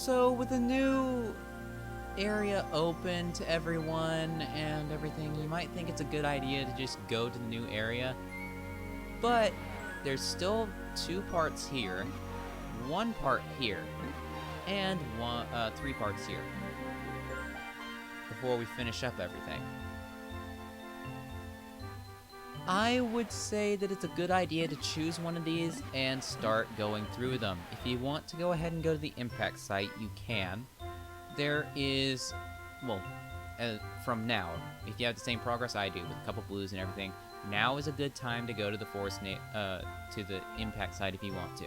So with a new area open to everyone and everything, you might think it's a good idea to just go to the new area. But there's still 2 parts here, 1 part here, and 3 parts here before we finish up everything. I would say that it's a good idea to choose one of these and start going through them. If you want to go ahead and go to the impact site, you can. There is, well, from now, if you have the same progress I do with a couple blues and everything, now is a good time to go to the to the impact site if you want to.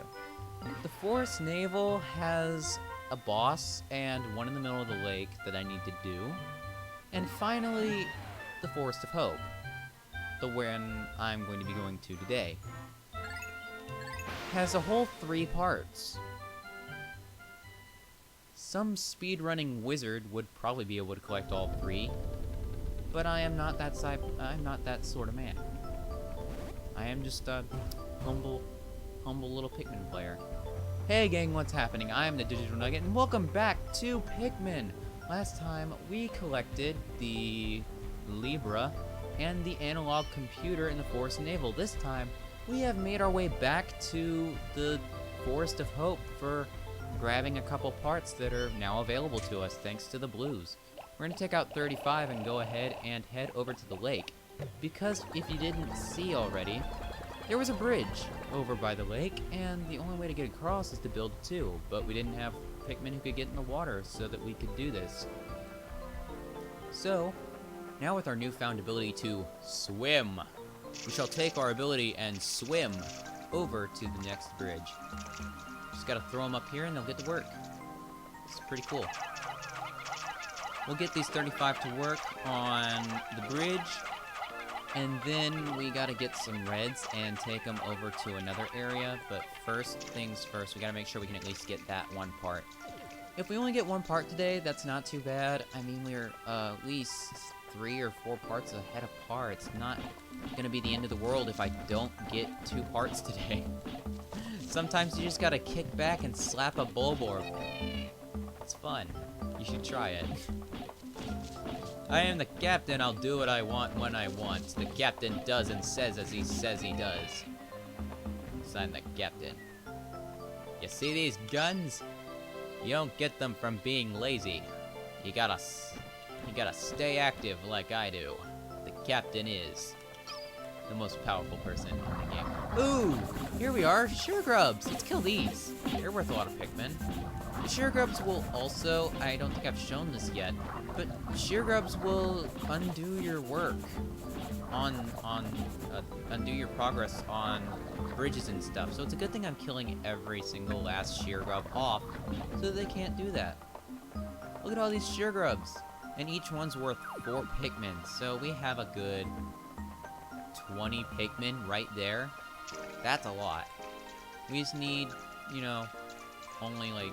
The Forest Naval has a boss and one in the middle of the lake that I need to do. And finally, the Forest of Hope, the one I'm going to be going to today, has a whole 3 parts. Some speedrunning wizard would probably be able to collect all 3, but I'm not that sort of man. I am just a humble little Pikmin player. Hey gang, what's happening? I am the Digital Nugget, and welcome back to Pikmin. Last time we collected the Libra and the analog computer in the Forest Naval. This time we have made our way back to the Forest of Hope for grabbing a couple parts that are now available to us thanks to the blues. We're going to take out 35 and go ahead and head over to the lake, because if you didn't see already, there was a bridge over by the lake, and the only way to get across is to build 2, but we didn't have Pikmin who could get in the water so that we could do this. So, now with our newfound ability to swim, we shall take our ability and swim over to the next bridge. Just gotta throw them up here and they'll get to work. It's pretty cool. We'll get these 35 to work on the bridge, and then we gotta get some reds and take them over to another area. But first things first, we gotta make sure we can at least get that 1 part. If we only get 1 part today, that's not too bad. I mean, we're at least 3 or 4 parts ahead of par. It's not gonna be the end of the world if I don't get 2 parts today. Sometimes you just gotta kick back and slap a Bulborb. It's fun. You should try it. I am the captain, I'll do what I want when I want. The captain does and says as he says he does. Sign the captain. You see these guns? You don't get them from being lazy. You gotta stay active like I do. The captain is the most powerful person in the game. Ooh! Here we are! Suregrubs! Let's kill these. They're worth a lot of Pikmin. The Suregrubs will also, I don't think I've shown this yet, but Suregrubs will undo your work undo your progress on bridges and stuff. So it's a good thing I'm killing every single last Suregrub off so that they can't do that. Look at all these Suregrubs! And each one's worth 4 Pikmin, so we have a good 20 Pikmin right there. That's a lot. We just need, you know, only like,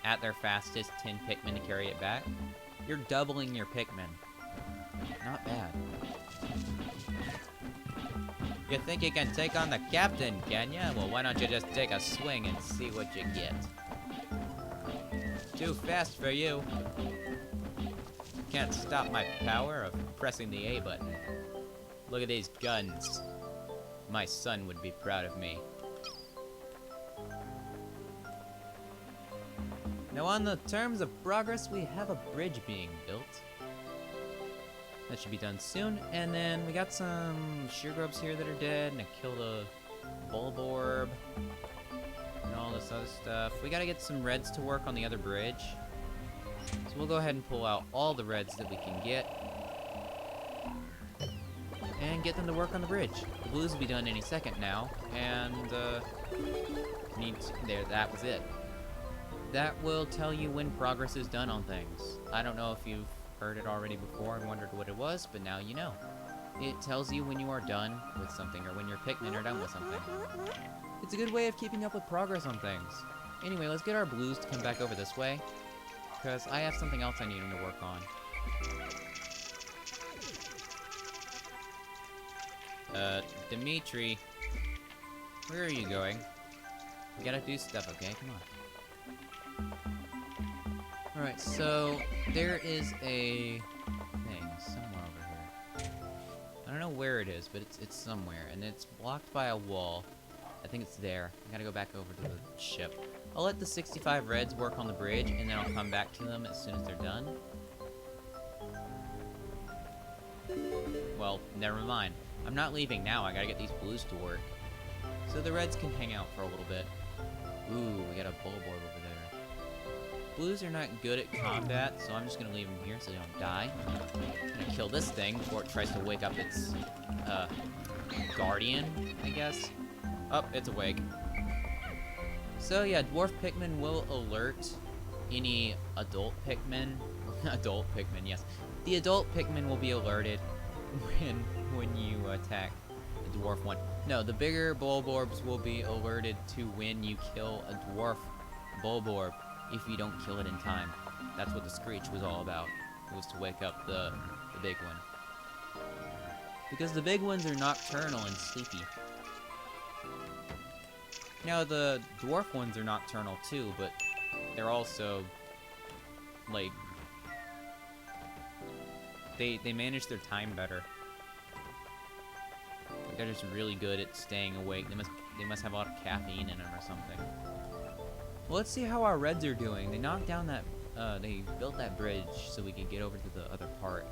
at their fastest, 10 Pikmin to carry it back. You're doubling your Pikmin. Not bad. You think you can take on the captain, can ya? Well, why don't you just take a swing and see what you get? Too fast for you. Can't stop my power of pressing the A button. Look at these guns. My son would be proud of me. Now on the terms of progress, we have a bridge being built. That should be done soon. And then we got some Suregrubs here that are dead, and I killed a Bulborb, and all this other stuff. We gotta get some reds to work on the other bridge. So we'll go ahead and pull out all the reds that we can get, and get them to work on the bridge. The blues will be done any second now, and that was it. That will tell you when progress is done on things. I don't know if you've heard it already before and wondered what it was, but now you know. It tells you when you are done with something, or when your Pikmin are done with something. It's a good way of keeping up with progress on things. Anyway, let's get our blues to come back over this way, because I have something else I need them to work on. Dimitri, where are you going? We gotta do stuff, okay? Come on. Alright, so there is a thing somewhere over here. I don't know where it is, but it's somewhere, and it's blocked by a wall. I think it's there. I gotta go back over to the ship. I'll let the 65 Reds work on the bridge, and then I'll come back to them as soon as they're done. Well, never mind. I'm not leaving now. I gotta get these blues to work. So the Reds can hang out for a little bit. Ooh, we got a Bulborb over there. Blues are not good at combat, so I'm just gonna leave them here so they don't die. I'm gonna kill this thing before it tries to wake up its, guardian, I guess. Oh, it's awake. So yeah, Dwarf Pikmin will alert any adult Pikmin. Adult Pikmin, yes. The adult Pikmin will be alerted when you attack the dwarf one. No, the bigger Bulborbs will be alerted to when you kill a dwarf Bulborb if you don't kill it in time. That's what the Screech was all about. It was to wake up the big one. Because the big ones are nocturnal and sleepy. Now, the dwarf ones are nocturnal too, but they're also, like, they manage their time better. Like, they're just really good at staying awake. They must have a lot of caffeine in them or something. Well, let's see how our Reds are doing. They knocked down that, they built that bridge so we can get over to the other part.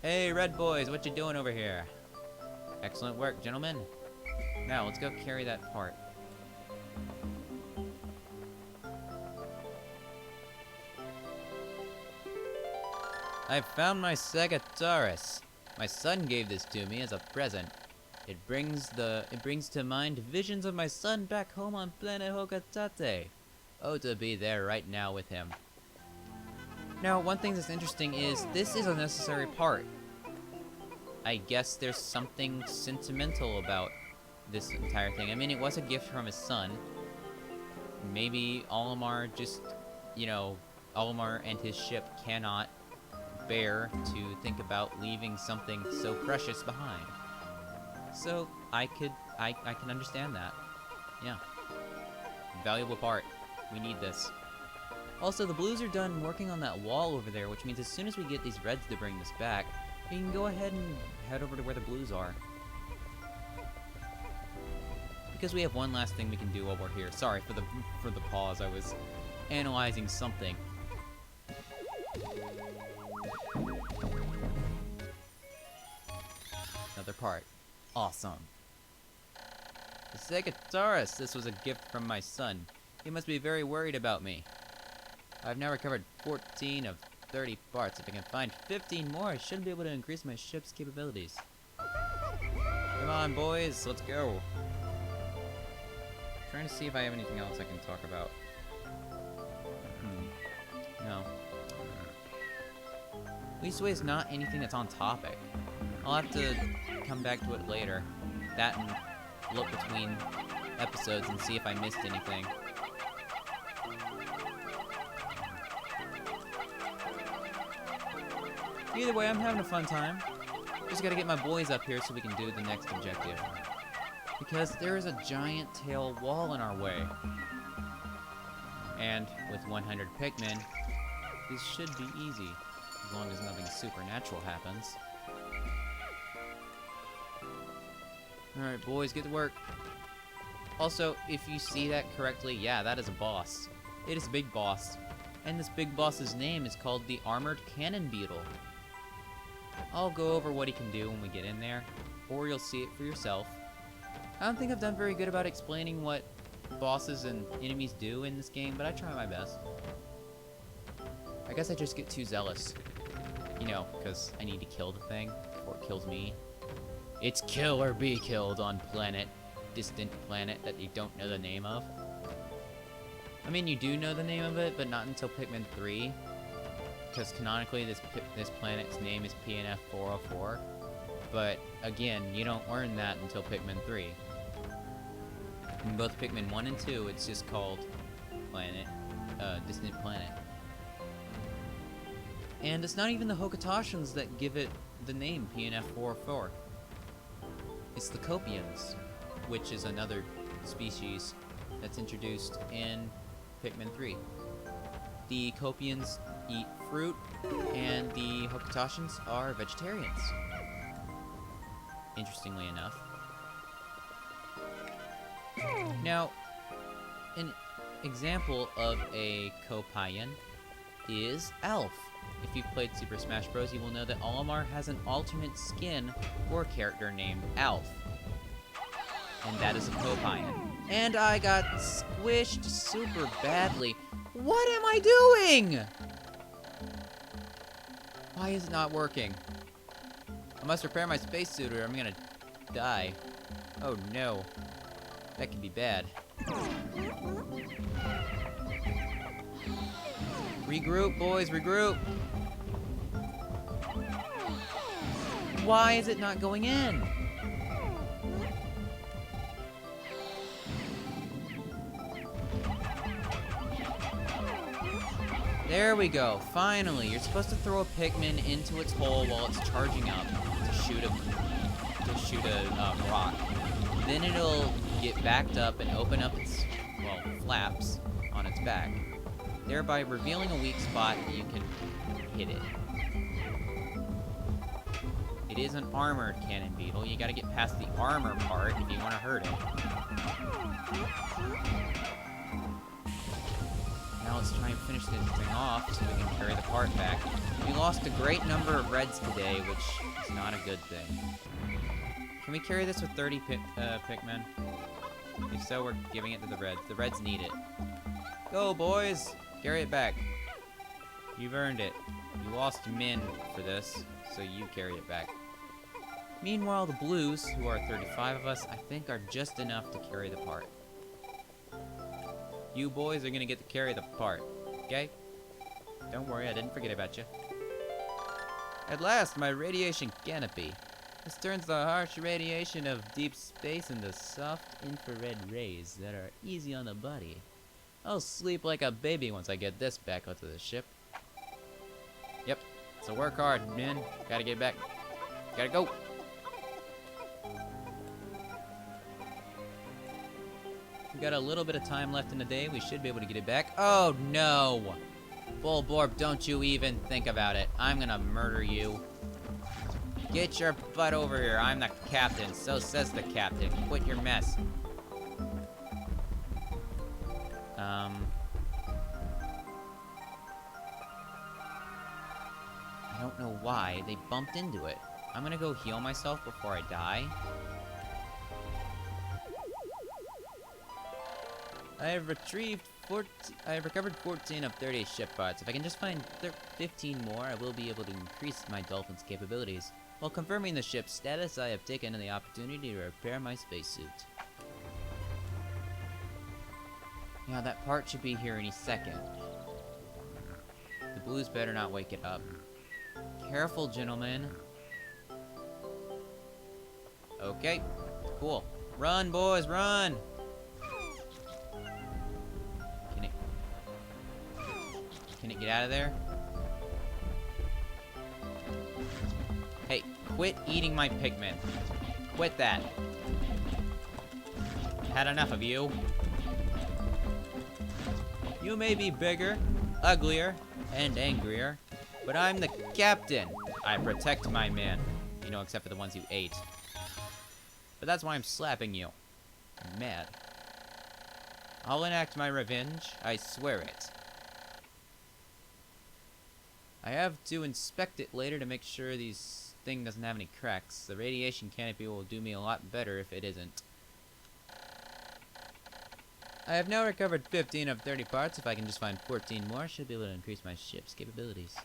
Hey, Red boys, what you doing over here? Excellent work, gentlemen. Now, let's go carry that part. I've found my Sagittarius. My son gave this to me as a present. It brings to mind visions of my son back home on planet Hokatate. Oh, to be there right now with him. Now, one thing that's interesting is this is a necessary part. I guess there's something sentimental about this entire thing. I mean, it was a gift from his son. Maybe Olimar just, you know, Olimar and his ship cannot bear to think about leaving something so precious behind. So I can understand that. Yeah. Valuable part. We need this. Also, the blues are done working on that wall over there, which means as soon as we get these Reds to bring this back, we can go ahead and head over to where the blues are. Because we have one last thing we can do while we're here. Sorry for the pause. I was analyzing something. Another part. Awesome. The Sagittarius. This was a gift from my son. He must be very worried about me. I've now recovered 14 of 30 parts. If I can find 15 more, I should be able to increase my ship's capabilities. Come on, boys. Let's go. Trying to see if I have anything else I can talk about. No. Leastway is not anything that's on topic. I'll have to come back to it later. That and look between episodes and see if I missed anything. Either way, I'm having a fun time. Just gotta get my boys up here so we can do the next objective. Because there is a giant tail wall in our way. And with 100 Pikmin, this should be easy. As long as nothing supernatural happens. Alright, boys, get to work. Also, if you see that correctly, yeah, that is a boss. It is a big boss. And this big boss's name is called the Armored Cannon Beetle. I'll go over what he can do when we get in there, or you'll see it for yourself. I don't think I've done very good about explaining what bosses and enemies do in this game, but I try my best. I guess I just get too zealous. You know, because I need to kill the thing before it kills me. It's kill or be killed on distant planet that you don't know the name of. I mean, you do know the name of it, but not until Pikmin 3. Because canonically, this planet's name is PNF 404. But again, you don't learn that until Pikmin 3. In both Pikmin 1 and 2, it's just called Distant Planet. And it's not even the Hokatashans that give it the name PNF 404. It's the Copians, which is another species that's introduced in Pikmin 3. The Copians eat fruit, and the Hokatoshans are vegetarians. Interestingly enough. Now, an example of a Copian is Elf. If you've played Super Smash Bros., you will know that Olimar has an alternate skin for a character named Elf. And that is a Copian. And I got squished super badly. What am I doing? Why is it not working? I must repair my spacesuit or I'm gonna die. Oh no. That could be bad. Regroup, boys, regroup! Why is it not going in? There we go, finally. You're supposed to throw a Pikmin into its hole while it's charging up to shoot a rock. Then it'll get backed up and open up its, well, flaps on its back, thereby revealing a weak spot and you can hit it. It is an Armored Cannon Beetle. You gotta get past the armor part if you want to hurt it. Now let's try and finish this thing off so we can carry the part back. We lost a great number of reds today, which is not a good thing. Can we carry this with 30 Pikmin? If so, we're giving it to the Reds. The Reds need it. Go, boys! Carry it back. You've earned it. You lost Min for this, so you carry it back. Meanwhile, the Blues, who are 35 of us, I think are just enough to carry the part. You boys are gonna get to carry the part, okay? Don't worry, I didn't forget about you. At last, my Radiation Canopy. This turns the harsh radiation of deep space into soft infrared rays that are easy on the body. I'll sleep like a baby once I get this back onto the ship. Yep, so work hard, men. Gotta get back. Gotta go. We got a little bit of time left in the day. We should be able to get it back. Oh, no. Bulborb, don't you even think about it. I'm gonna murder you. Get your butt over here. I'm the captain. So says the captain. Quit your mess. I don't know why they bumped into it. I'm gonna go heal myself before I die. I have recovered 14 of 30 ship parts. If I can just find 15 more, I will be able to increase my Dolphin's capabilities. While confirming the ship's status, I have taken the opportunity to repair my spacesuit. Yeah, that part should be here any second. The Blues better not wake it up. Careful, gentlemen. Okay, cool. Run, boys, run! Can it get out of there? Hey, quit eating my Pikmin. Quit that. Had enough of you. You may be bigger, uglier, and angrier, but I'm the captain. I protect my men. You know, except for the ones you ate. But that's why I'm slapping you. I'm mad. I'll enact my revenge. I swear it. I have to inspect it later to make sure this thing doesn't have any cracks. The Radiation Canopy will do me a lot better if it isn't. I have now recovered 15 of 30 parts. If I can just find 14 more, I should be able to increase my ship's capabilities.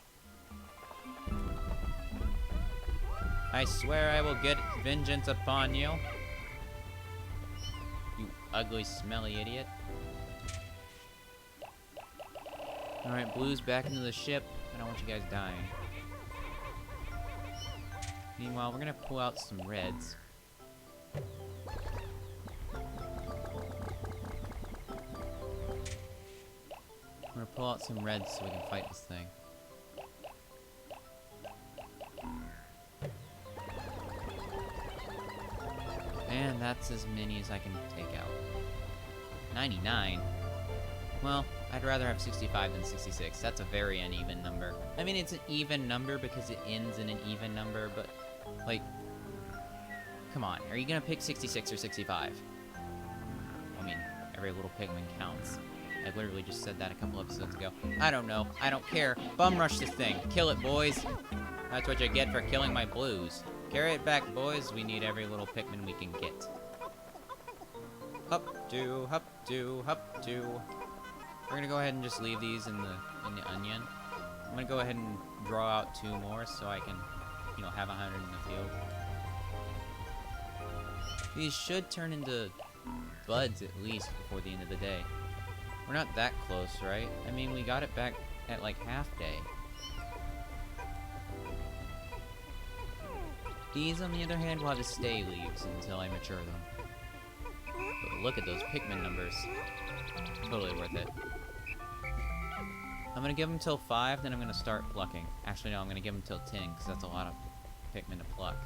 I swear I will get vengeance upon you. You ugly, smelly idiot. Alright, Blue's back into the ship. I don't want you guys dying. Meanwhile, we're gonna pull out some reds. I'm gonna pull out some reds so we can fight this thing. And that's as many as I can take out. 99? Well, I'd rather have 65 than 66. That's a very uneven number. I mean, it's an even number because it ends in an even number, but, like, come on. Are you gonna pick 66 or 65? I mean, every little Pikmin counts. I literally just said that a couple episodes ago. I don't know. I don't care. Bum rush this thing. Kill it, boys. That's what you get for killing my blues. Carry it back, boys. We need every little Pikmin we can get. Hup, do, hup, do, hup, do. We're gonna go ahead and just leave these in the onion. I'm gonna go ahead and draw out 2 more so I can, you know, have 100 in the field. These should turn into buds at least before the end of the day. We're not that close, right? I mean, we got it back at like half day. These, on the other hand, will have to stay leaves until I mature them. But look at those Pikmin numbers. Totally worth it. I'm gonna give them till 5, then I'm gonna start plucking. Actually, no, I'm gonna give them till 10, because that's a lot of Pikmin to pluck.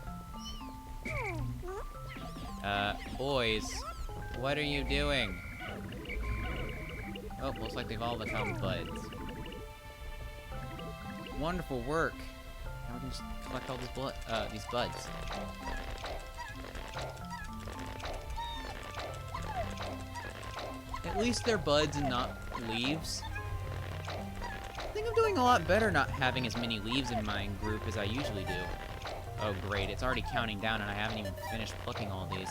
Boys, what are you doing? Oh, looks like they've all become buds. Wonderful work. Now we can just collect all these buds. At least they're buds and not leaves. I think I'm doing a lot better not having as many leaves in my group as I usually do. Oh great, it's already counting down and I haven't even finished plucking all these.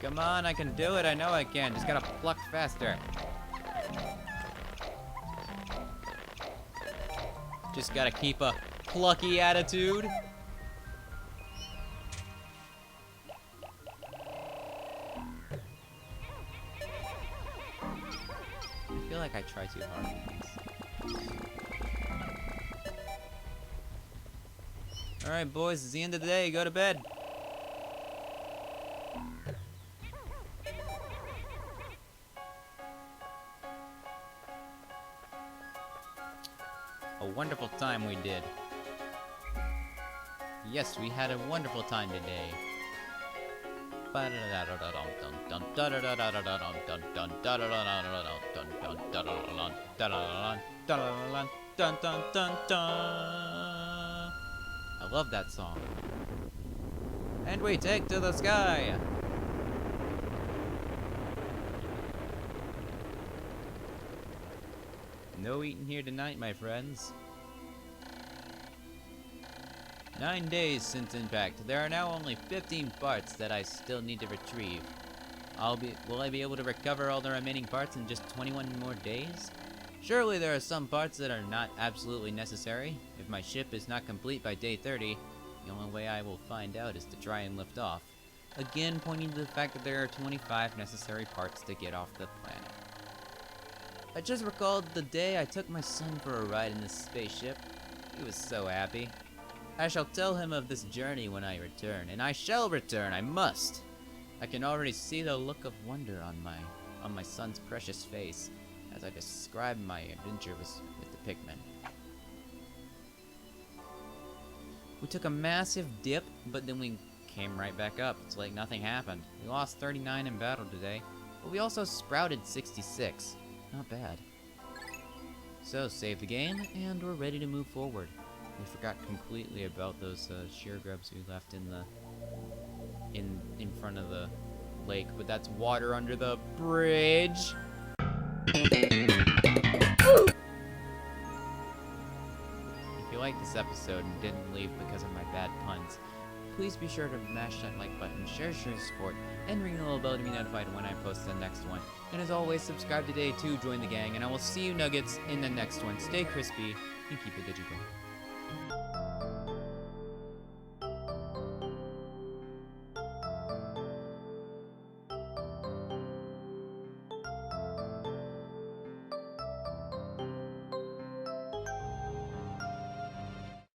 Come on, I can do it, I know I can. Just gotta pluck faster. Just gotta keep a plucky attitude. I feel like I try too hard with these. Alright, boys, it's the end of the day. Go to bed. A wonderful time we did. Yes, we had a wonderful time today. I love that song. And we take to the sky. No eating here tonight, my friends. 9 days since impact. There are now only 15 parts that I still need to retrieve. Will I be able to recover all the remaining parts in just 21 more days? Surely there are some parts that are not absolutely necessary. If my ship is not complete by day 30, the only way I will find out is to try and lift off. Again, pointing to the fact that there are 25 necessary parts to get off the planet. I just recalled the day I took my son for a ride in this spaceship. He was so happy. I shall tell him of this journey when I return, and I shall return, I must! I can already see the look of wonder on my son's precious face as I describe my adventure with the Pikmin. We took a massive dip, but then we came right back up. It's like nothing happened. We lost 39 in battle today, but we also sprouted 66. Not bad. So, save the game, and we're ready to move forward. We forgot completely about those shear grubs we left in front of the lake, but that's water under the bridge. If you liked this episode and didn't leave because of my bad puns, please be sure to mash that like button, share your support, and ring the little bell to be notified when I post the next one. And as always, subscribe today to join the gang, and I will see you nuggets in the next one. Stay crispy and keep it digital.